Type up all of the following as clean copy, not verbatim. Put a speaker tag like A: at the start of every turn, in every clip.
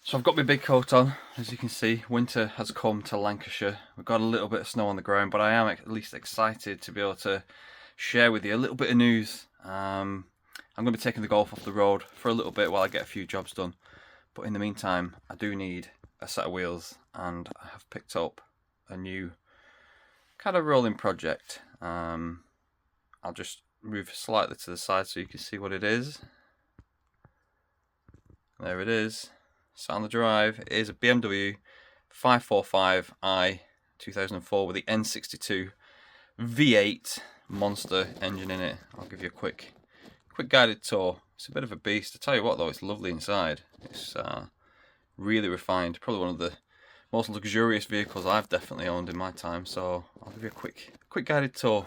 A: So I've got my big coat on. As you can see, winter has come to Lancashire. We've got a little bit of snow on the ground, but I am at least excited to be able to share with you a little bit of news. I'm going to be taking the Golf off the road for a little bit while I get a few jobs done. But in the meantime, I do need a set of wheels, and I have picked up a new kind of rolling project. I'll just move slightly to the side so you can see what it is. There it is. So on the drive, it is a BMW 545i 2004 with the N62 V8 monster engine in it. I'll give you a quick guided tour. It's a bit of a beast. I tell you what though, it's lovely inside. It's really refined. Probably one of the most luxurious vehicles I've definitely owned in my time. So I'll give you a quick guided tour.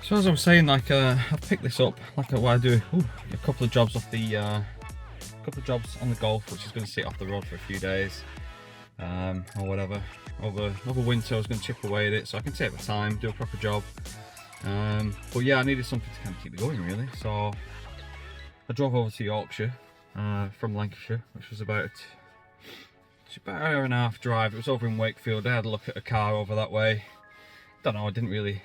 A: So as I was saying, like I picked this up, like what I do, a couple of jobs off the, couple of jobs on the Golf, which is going to sit off the road for a few days, or whatever. Over winter, I was going to chip away at it, so I can take the time, do a proper job. But yeah, I needed something to kind of keep it going, really. So I drove over to Yorkshire from Lancashire, which was about an hour and a half drive. It was over in Wakefield. I had a look at a car over that way. Don't know, I didn't really.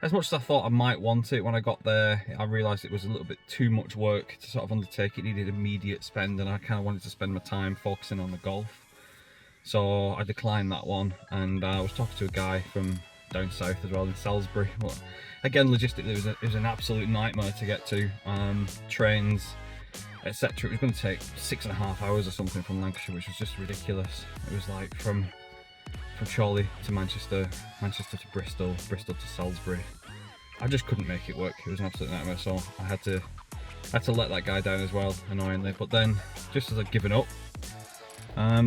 A: As much as I thought I might want it, when I got there, I realised it was a little bit too much work to sort of undertake. It needed immediate spend, and I kind of wanted to spend my time focusing on the Golf. So I declined that one, and I was talking to a guy from down south as well, in Salisbury. But again, logistically, it was an absolute nightmare to get to. Trains, etc. It was going to take 6.5 hours or something from Lancashire, which was just ridiculous. It was like from Chorley to Manchester, Manchester to Bristol, Bristol to Salisbury. I just couldn't make it work. It was an absolute nightmare, so I had to let that guy down as well, annoyingly. But then, just as I'd given up,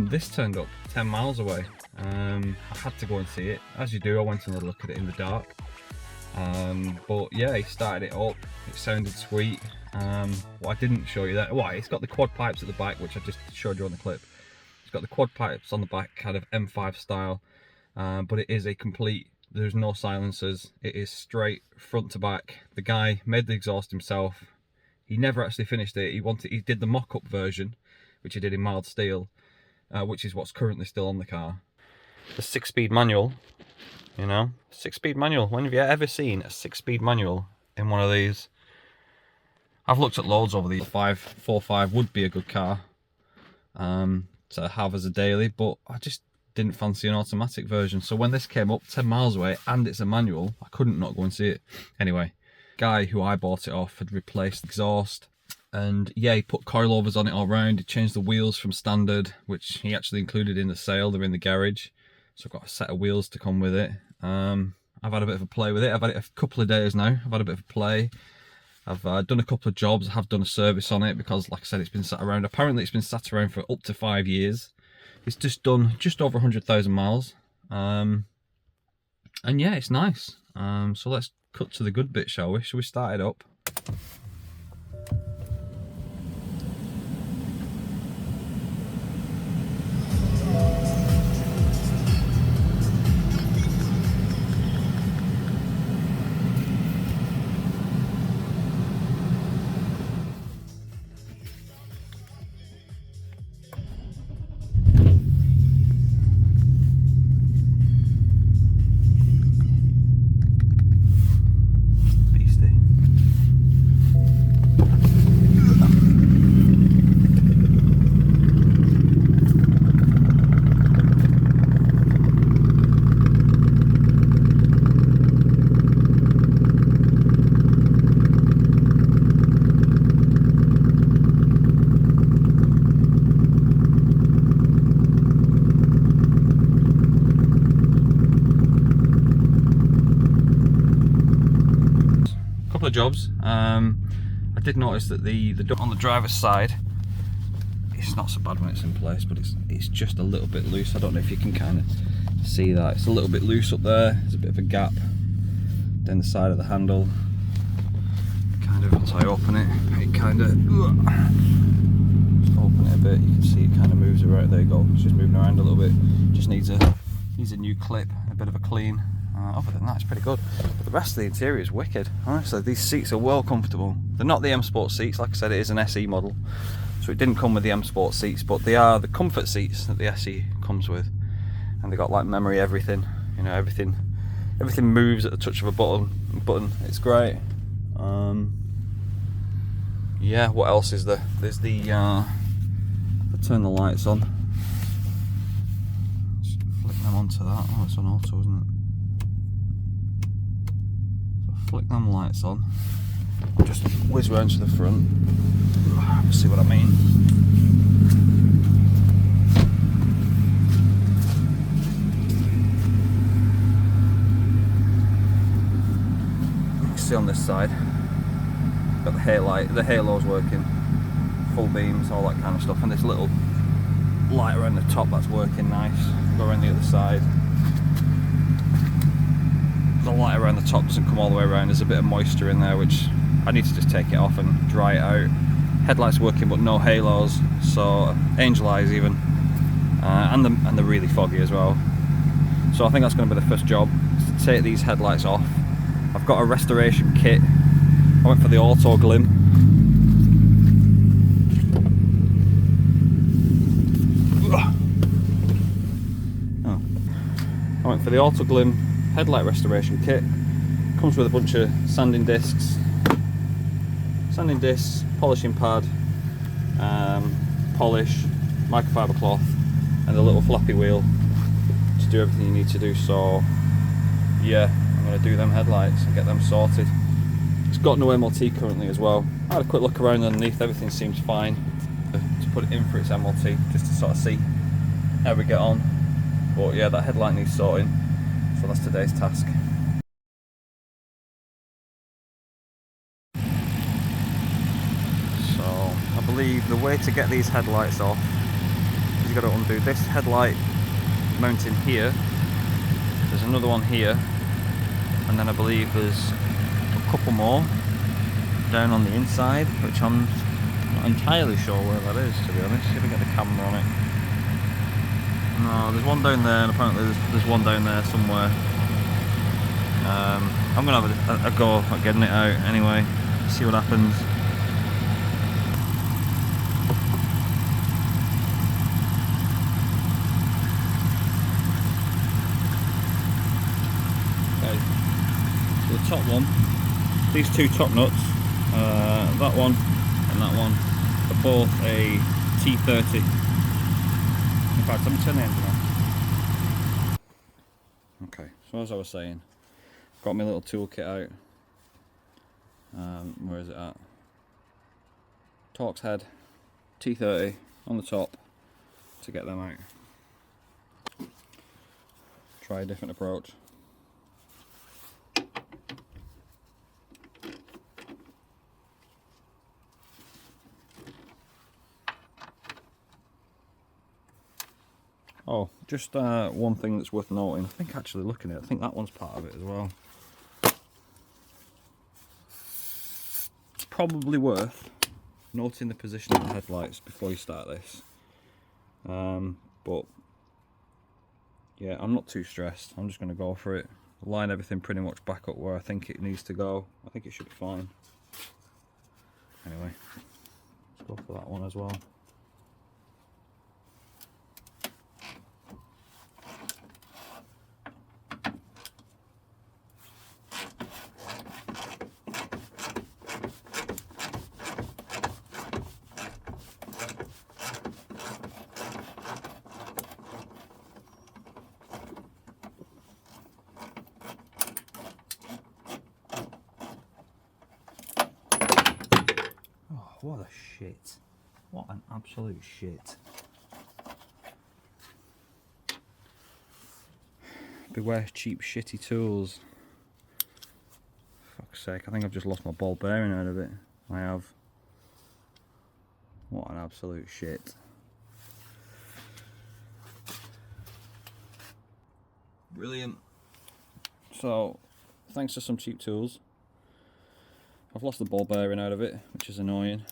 A: this turned up 10 miles away. I had to go and see it. As you do, I went and had a look at it in the dark. But yeah, he started it up. It sounded sweet. What I didn't show you there, it's got the quad pipes at the back, which I just showed you on the clip. Got the quad pipes on the back, kind of M5 style, but it is a complete, there's no silencers, it is straight front to back. The guy made the exhaust himself. He never actually finished it. He did the mock-up version, which he did in mild steel, which is what's currently still on the car. The 6-speed manual, you know, 6-speed manual. When have you ever seen a 6-speed manual in one of these? I've looked at loads over these. 545 would be a good car to have as a daily, but I just didn't fancy an automatic version. So when this came up 10 miles away and it's a manual, I couldn't not go and see it. Anyway, guy who I bought it off had replaced the exhaust, and yeah, he put coilovers on it all round. He changed the wheels from standard, which he actually included in the sale. They're in the garage, so I've got a set of wheels to come with it. I've had a bit of a play with it. I've had it a couple of days now. I've had a bit of a play. I've done a couple of jobs. I have done a service on it because, like I said, it's been sat around. Apparently, it's been sat around for up to 5 years. It's just done just over 100,000 miles. And yeah, it's nice. So let's cut to the good bit, shall we? Shall we start it up? couple of jobs. I did notice that the door on the driver's side, it's not so bad when it's in place, but it's just a little bit loose. I don't know if you can kind of See that it's a little bit loose up there. There's a bit of a gap down the side of the handle. Kind of, once I open it, it kind of just open it a bit. You can see it kind of moves it right. There you go. It's just moving around a little bit. Just needs a new clip, a bit of a clean. Other than that, it's pretty good. But the rest of the interior is wicked. Honestly, these seats are well comfortable. They're not the M Sport seats. Like I said, it is an SE model, so it didn't come with the M Sport seats, but they are the comfort seats that the SE comes with. And they got like memory everything. You know, everything moves at the touch of a button. It's great. Yeah, what else is there? There's the I'll turn the lights on. Just flick them onto that. Oh, it's on auto, isn't it? So flick them lights on. I'll just whiz round to the front. See what I mean. You can see on this side, got the halo's working, full beams, all that kind of stuff, and this little light around the top that's working nice. Go around the other side. The light around the top doesn't come all the way around. There's a bit of moisture in there, which I need to just take it off and dry it out. Headlights working, but no halos, so angel eyes even, and they're really foggy as well. So I think that's going to be the first job, is to take these headlights off. I've got a restoration kit. I went for the auto glim. I went for the auto glim headlight restoration kit. Comes with a bunch of sanding discs, polishing pad, polish, microfiber cloth, and a little flappy wheel to do everything you need to do. So yeah, I'm going to do them headlights and get them sorted. It's got no MOT currently as well. I had a quick look around underneath, everything seems fine. To put it in for its MOT, just to sort of see how we get on. But yeah, that headlight needs sorting, so that's today's task. So I believe the way to get these headlights off is you've got to undo this headlight mounting here. There's another one here, and then I believe there's a couple more down on the inside, which I'm not entirely sure where that is, to be honest. See if I get the camera on it. No, there's one down there, and apparently there's one down there somewhere. I'm going to have a go at getting it out anyway, see what happens. Okay, so the top one, these two top nuts, that one and that one, are both a T30. In fact, let me turn the engine on. Okay, so as I was saying, got my little toolkit out. Where is it at? Torx head, T30 on the top to get them out. Try a different approach. Oh, just one thing that's worth noting. I think actually looking at it, I think that one's part of it as well. It's probably worth noting the position of the headlights before you start this. But yeah, I'm not too stressed. I'm just going to go for it. Line everything pretty much back up where I think it needs to go. I think it should be fine. Anyway, let's go for that one as well. What a shit. What an absolute shit. Beware cheap shitty tools. Fuck's sake, I think I've just lost my ball bearing out of it. I have. What an absolute shit. Brilliant. So, thanks to some cheap tools, I've lost the ball bearing out of it, which is annoying.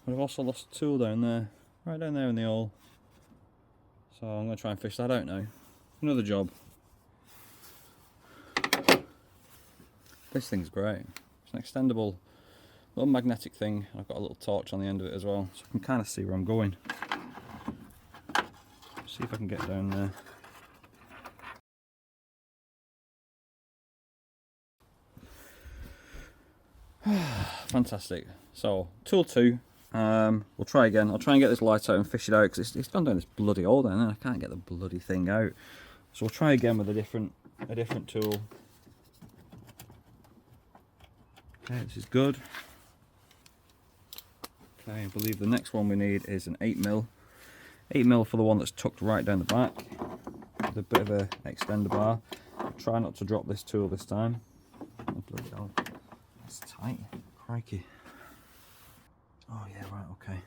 A: But I've also lost a tool down there, right down there in the hole. So I'm going to try and fish that out now. Another job. This thing's great. It's an extendable little magnetic thing. I've got a little torch on the end of it as well, so I can kind of see where I'm going. See if I can get down there. Fantastic. So, tool 2. We'll try again. I'll try and get this light out and fish it out because it's gone down this bloody hole down there. I can't get the bloody thing out. So we'll try again with a different tool. Okay, this is good. Okay, I believe the next one we need is an 8mm. 8mm for the one that's tucked right down the back. With a bit of a extender bar. I'll try not to drop this tool this time. Oh, bloody hell. That's tight. Crikey. Oh yeah, right, okay.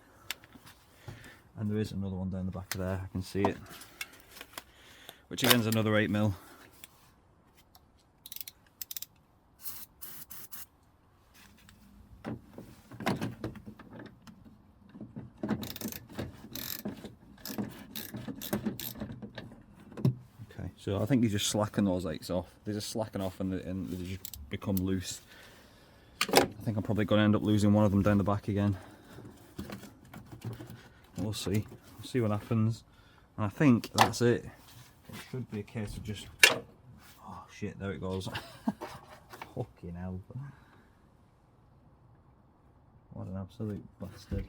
A: And there is another one down the back of there, I can see it. Which again is another 8mm. Okay, so I think you just slacken those 8s off. They just slacken off and they just become loose. I think I'm probably going to end up losing one of them down the back again. We'll see. We'll see what happens. And I think that's it. It should be a case of just... Oh shit, there it goes. Fucking hell. What an absolute bastard.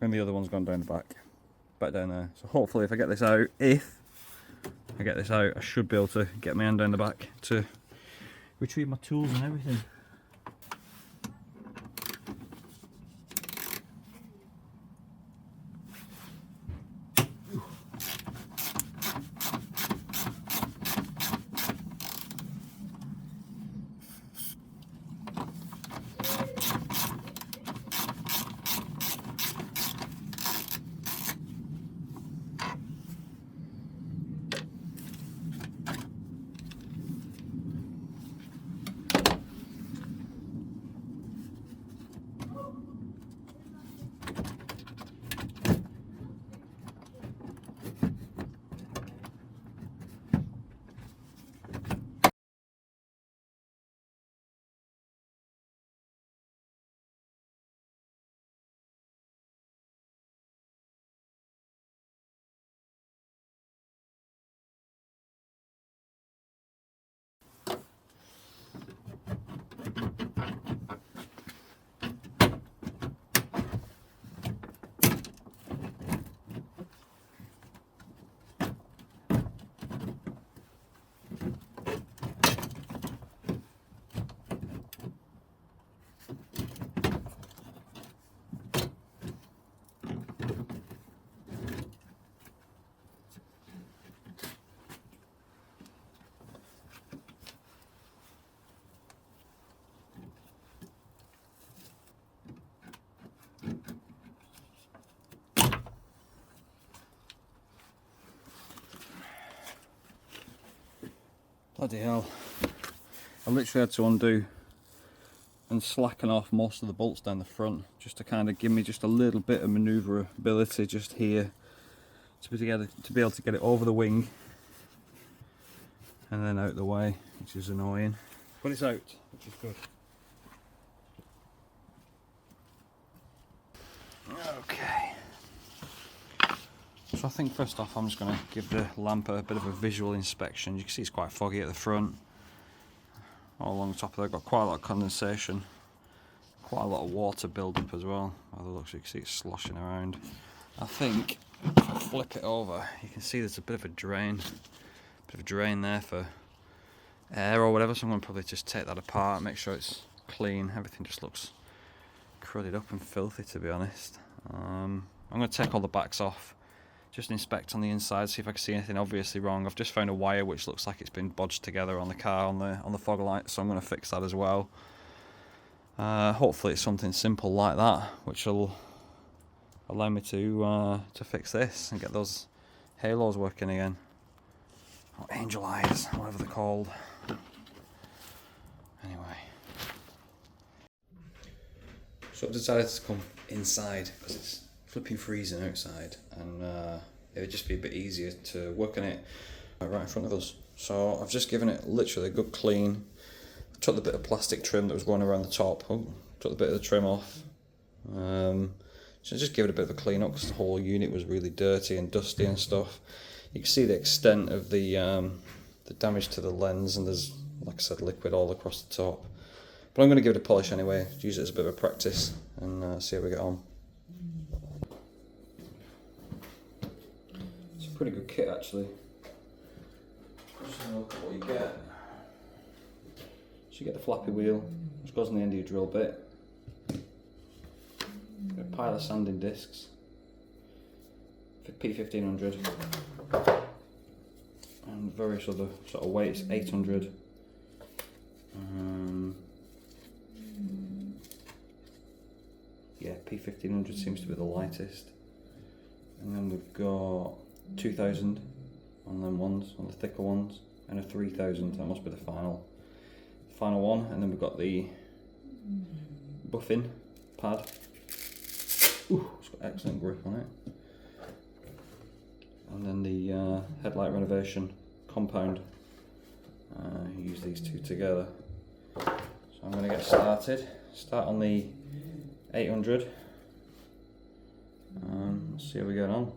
A: And the other one's gone down the back down there. So hopefully if I get this out, I should be able to get my hand down the back to retrieve my tools and everything. Bloody hell. I literally had to undo and slacken off most of the bolts down the front just to kind of give me just a little bit of manoeuvrability just here to be able to get it over the wing and then out the way, which is annoying. But it's out, which is good. Okay. So I think first off I'm just going to give the lamp a bit of a visual inspection. You can see it's quite foggy at the front. All along the top of there, got quite a lot of condensation. Quite a lot of water build up as well. By the looks, you can see it's sloshing around. I think if I flip it over, you can see there's a bit of a drain. There for air or whatever, so I'm going to probably just take that apart, make sure it's clean. Everything just looks crudded up and filthy, to be honest. I'm going to take all the backs off, just inspect on the inside, see if I can see anything obviously wrong. I've just found a wire which looks like it's been bodged together on the car on the fog light, so I'm going to fix that as well. Hopefully it's something simple like that, which will allow me to fix this and get those halos working again. Or angel eyes, whatever they're called. Anyway. So I've decided to come inside because it's flipping freezing outside, and it would just be a bit easier to work on it right in front of us. So I've just given it literally a good clean. Took the bit of plastic trim that was going around the top. Oh, took the bit of the trim off. So just give it a bit of a clean up because the whole unit was really dirty and dusty and stuff. You can see the extent of the damage to the lens, and there's, like I said, liquid all across the top. But I'm going to give it a polish anyway, use it as a bit of a practice, and see how we get on. It's a pretty good kit actually. Just have a look at what you get. So you get the flappy wheel, which goes on the end of your drill bit. Get a pile of sanding discs for P1500 and various other sort of weights, 800. Yeah, P1500 seems to be the lightest. And then we've got 2000 on them ones, on the thicker ones, and a 3000, that must be the final one. And then we've got the buffing pad. Ooh, it's got excellent grip on it. And then the headlight renovation compound. Use these two together. So I'm going to get started. Start on the 800. Let's see how we get on.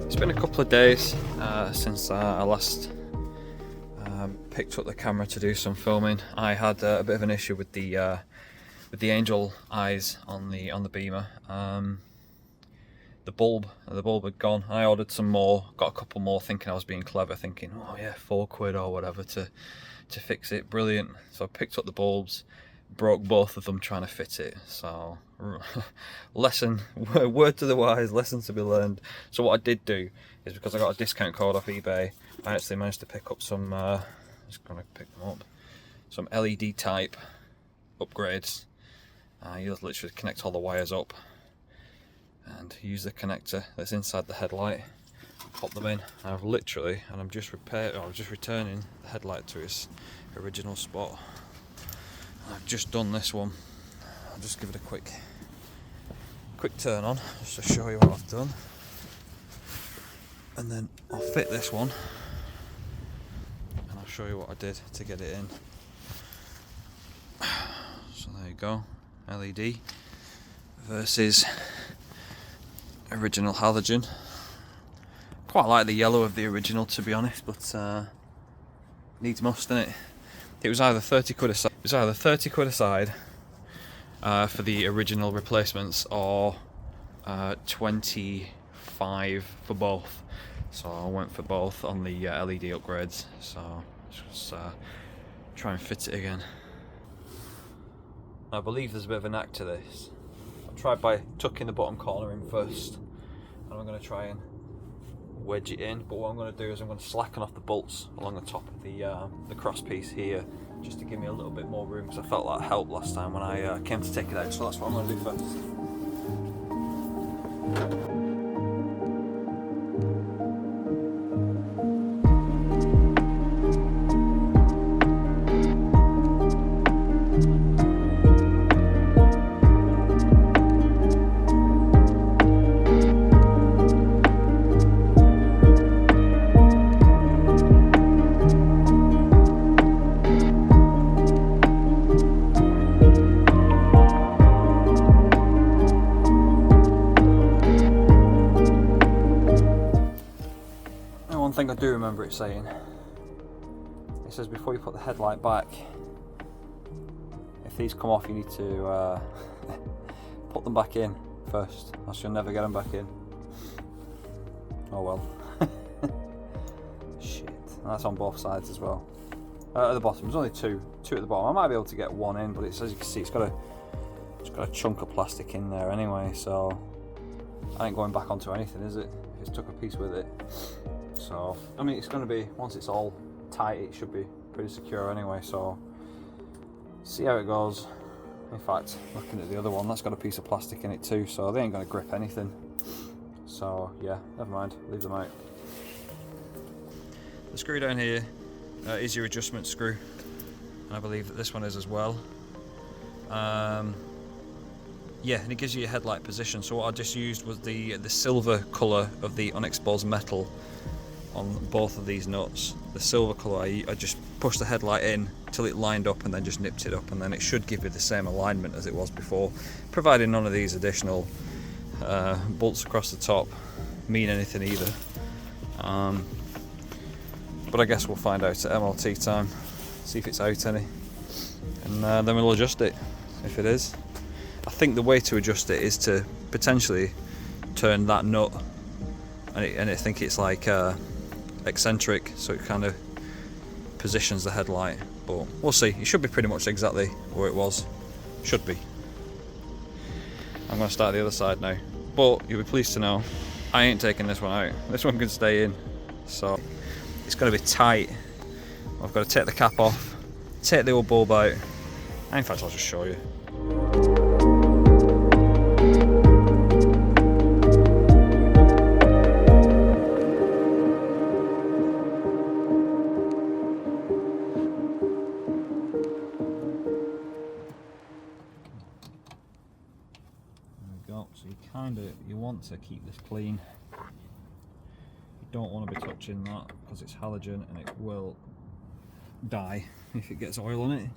A: It's been a couple of days since I last picked up the camera to do some filming. I had a bit of an issue with the angel eyes on the Beamer. The bulb had gone. I ordered some more, got a couple more, thinking I was being clever, thinking, oh yeah, £4 or whatever to fix it. Brilliant. So I picked up the bulbs, broke both of them trying to fit it. So lesson, word to the wise, lesson to be learned. So what I did do is, because I got a discount code off eBay, I actually managed to pick up some, just gonna pick them up, some LED type upgrades. You just literally connect all the wires up and use the connector that's inside the headlight, pop them in. I've literally, and I'm just returning the headlight to its original spot. I've just done this one. I'll just give it a quick turn on just to show you what I've done, and then I'll fit this one and I'll show you what I did to get it in. So there you go, LED versus original halogen. Quite like the yellow of the original, to be honest, but needs must, innit? It was either 30 quid aside. It was either 30 quid aside for the original replacements, or 25 for both. So I went for both on the LED upgrades. So just try and fit it again. I believe there's a bit of a knack to this. I've tried by tucking the bottom corner in first, and I'm going to try and wedge it in. But what I'm going to do is I'm going to slacken off the bolts along the top of the cross piece here, just to give me a little bit more room, because I felt that helped last time when I came to take it out. So that's what I'm going to do first. One thing I do remember it saying, it says before you put the headlight back, if these come off, you need to put them back in first, else you'll never get them back in. Oh well. Shit. And that's on both sides as well. At the bottom, there's only two at the bottom. I might be able to get one in, but it's, as you can see, it's got a chunk of plastic in there anyway, so I ain't going back onto anything, is it? If it's took a piece with it. So, I mean, it's going to be, once it's all tight, it should be pretty secure anyway, so see how it goes. In fact, looking at the other one, that's got a piece of plastic in it too, so they ain't going to grip anything. So yeah, never mind, leave them out. The screw down here is your adjustment screw, and I believe that this one is as well. Yeah, and it gives you your headlight position. So what I just used was the silver colour of the unexposed metal on both of these nuts. The silver colour, I just pushed the headlight in till it lined up and then just nipped it up, and then it should give you the same alignment as it was before, provided none of these additional bolts across the top mean anything either. But I guess we'll find out at MLT time, see if it's out any, and then we'll adjust it if it is. I think the way to adjust it is to potentially turn that nut, and I think it's like eccentric, so it kind of positions the headlight, but we'll see. It should be pretty much exactly where it was. Should be. I'm going to start the other side now, but you'll be pleased to know I ain't taking this one out. This one can stay in, so it's going to be tight. I've got to take the cap off, take the old bulb out, and in fact I'll just show you. So you want to keep this clean. You don't want to be touching that because it's halogen and it will die if it gets oil on it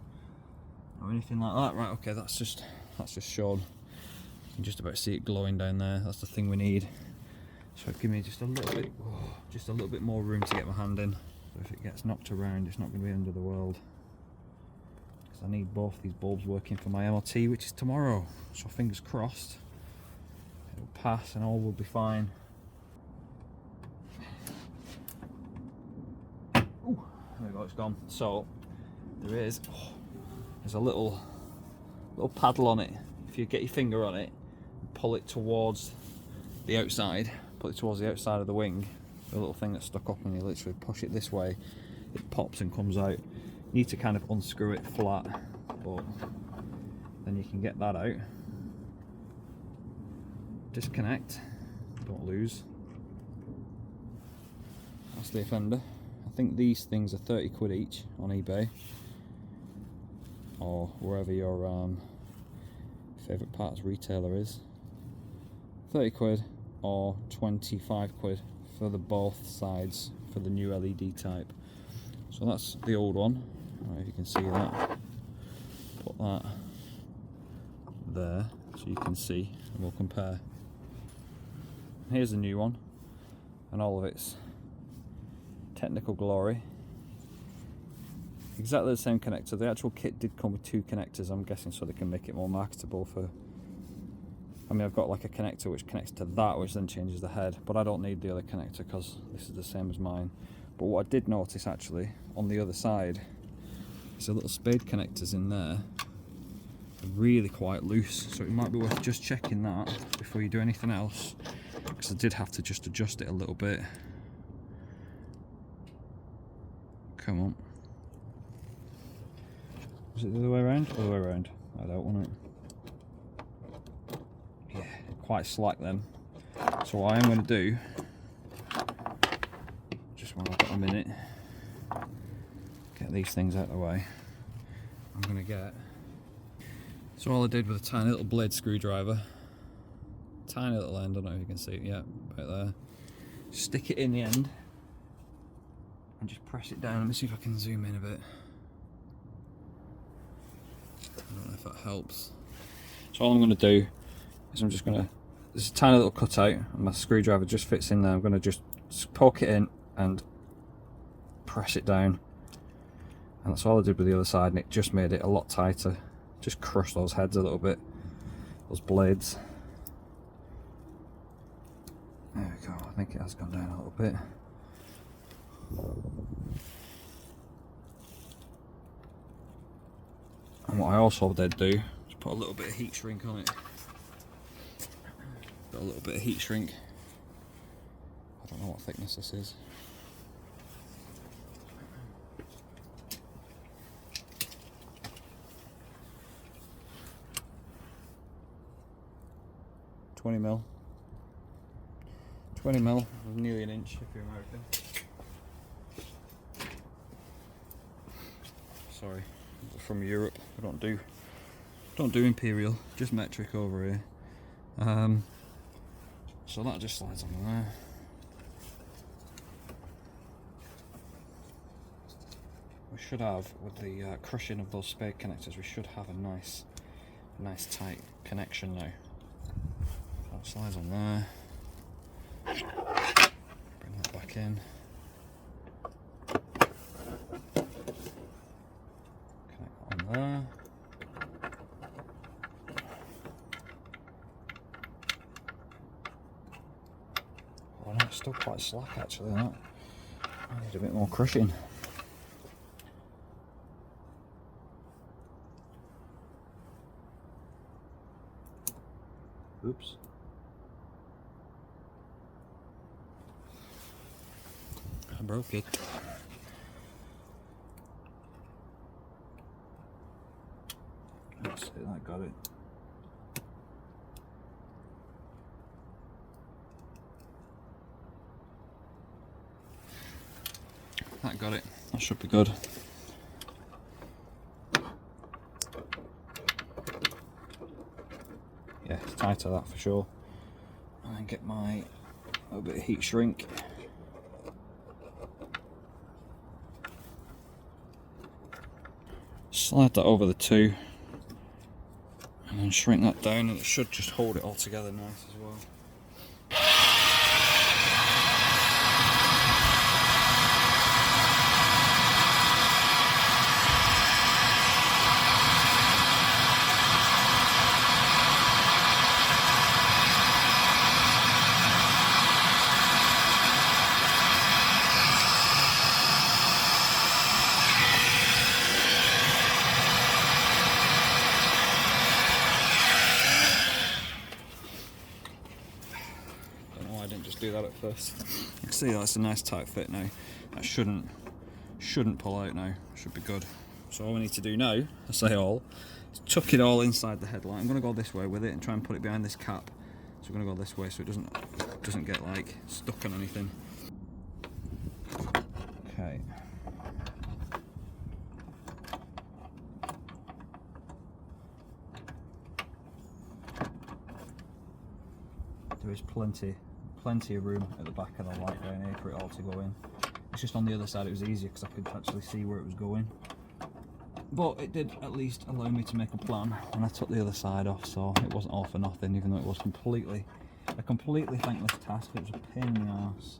A: or anything like that. Right, okay, that's just shown. You can just about see it glowing down there. That's the thing we need. So give me just a little bit more room to get my hand in. So if it gets knocked around, it's not going to be the end of the world. Because I need both these bulbs working for my MLT, which is tomorrow. So fingers crossed. It'll pass and all will be fine. Ooh, there we go, it's gone. So there's a little paddle on it if you get your finger on it, pull it towards the outside, pull it towards the outside of the wing, the little thing that's stuck up, and you literally push it this way, it pops and comes out. You need to kind of unscrew it flat, but then you can get that out. Disconnect, don't lose. That's the offender. I think these things are 30 quid each on eBay or wherever your favourite parts retailer is. 30 quid or 25 quid for the both sides for the new LED type. So that's the old one. I don't know if you can see that. Put that there so you can see, and we'll compare. Here's the new one, and all of its technical glory. Exactly the same connector. The actual kit did come with 2 connectors, I'm guessing, so they can make it more marketable for... I mean, I've got like a connector which connects to that, which then changes the head, but I don't need the other connector because this is the same as mine. But what I did notice actually on the other side is the little spade connectors in there are really quite loose, so it might be worth just checking that before you do anything else, because I did have to just adjust it a little bit. Come on. Is it the other way around? Other way around. I don't want it. Yeah, quite slack then. So what I am going to do, just when I've got a minute, get these things out of the way. I'm going to get... So all I did with a tiny little blade screwdriver, tiny little end, I don't know if you can see it yet, right there. Stick it in the end and just press it down. Let me see if I can zoom in a bit. I don't know if that helps. So all I'm going to do is I'm just going to, there's a tiny little cutout and my screwdriver just fits in there. I'm going to just poke it in and press it down, and that's all I did with the other side, and it just made it a lot tighter. Just crush those heads a little bit, those blades. There we go, I think it has gone down a little bit. And what I also did do is put a little bit of heat shrink on it. Got a little bit of heat shrink. I don't know what thickness this is. $20mm. 20mm, nearly an inch if you're American. Sorry, from Europe. I don't do imperial, just metric over here. So that just slides on there. We should have, with the crushing of those spade connectors, we should have a nice tight connection now. That slides on there. Bring that back in. Connect that on there. Oh no, it's still quite slack actually, that. I need a bit more crushing. Oops. I broke it. Let's see, that got it. That got it. That should be good. Yeah, it's tighter that for sure. And then get my little bit of heat shrink. Slide that over the two and then shrink that down, and it should just hold it all together nice as well. first. You can see that's a nice tight fit now. That shouldn't pull out now. Should be good. So all we need to do now, I say all, is tuck it all inside the headlight. I'm going to go this way with it and try and put it behind this cap. So we're going to go this way so it doesn't get like stuck on anything. Okay. There is plenty of room at the back of the light down here for it all to go in. It's just on the other side it was easier because I could actually see where it was going. But it did at least allow me to make a plan when I took the other side off, so it wasn't all for nothing, even though it was a completely thankless task. It was a pain in the arse.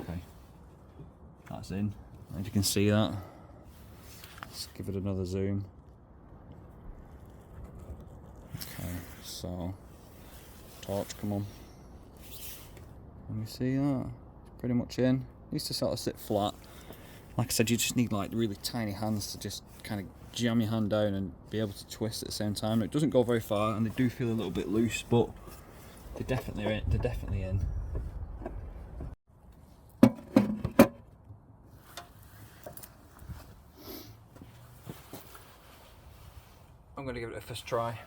A: Okay, that's in. As you can see that. Let's give it another zoom. Okay, so torch, come on. Let me see that. It's pretty much in. Needs to sort of sit flat. Like I said, you just need like really tiny hands to just kind of jam your hand down and be able to twist at the same time. It doesn't go very far, and they do feel a little bit loose, but they're definitely in. I'm going to give it a first try.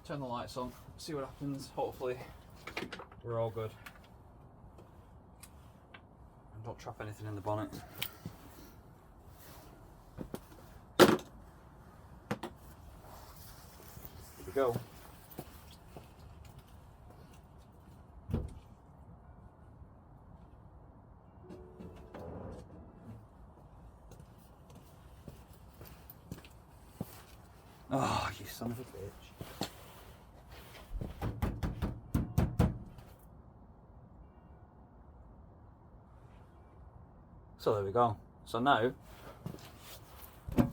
A: Turn the lights on, see what happens. Hopefully we're all good. And don't trap anything in the bonnet. Here we go. Oh, you son of a bitch. So there we go. So now we're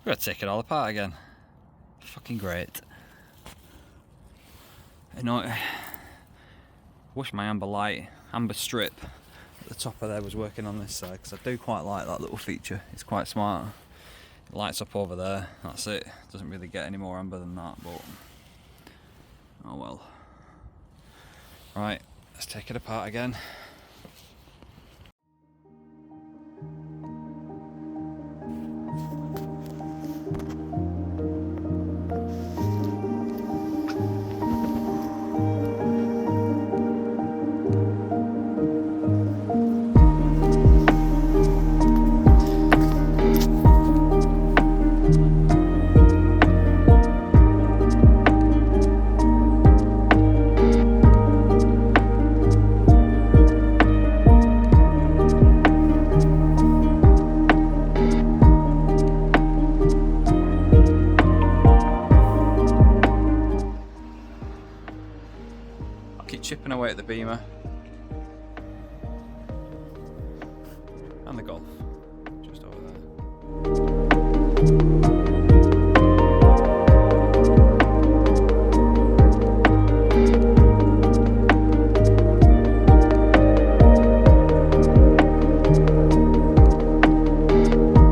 A: gonna take it all apart again. Fucking great. You know, I wish my amber strip at the top of there was working on this side, because I do quite like that little feature. It's quite smart. It lights up over there. That's it. Doesn't really get any more amber than that, but oh well. Right. Let's take it apart again. Chipping away at the Beamer and the Golf just over there.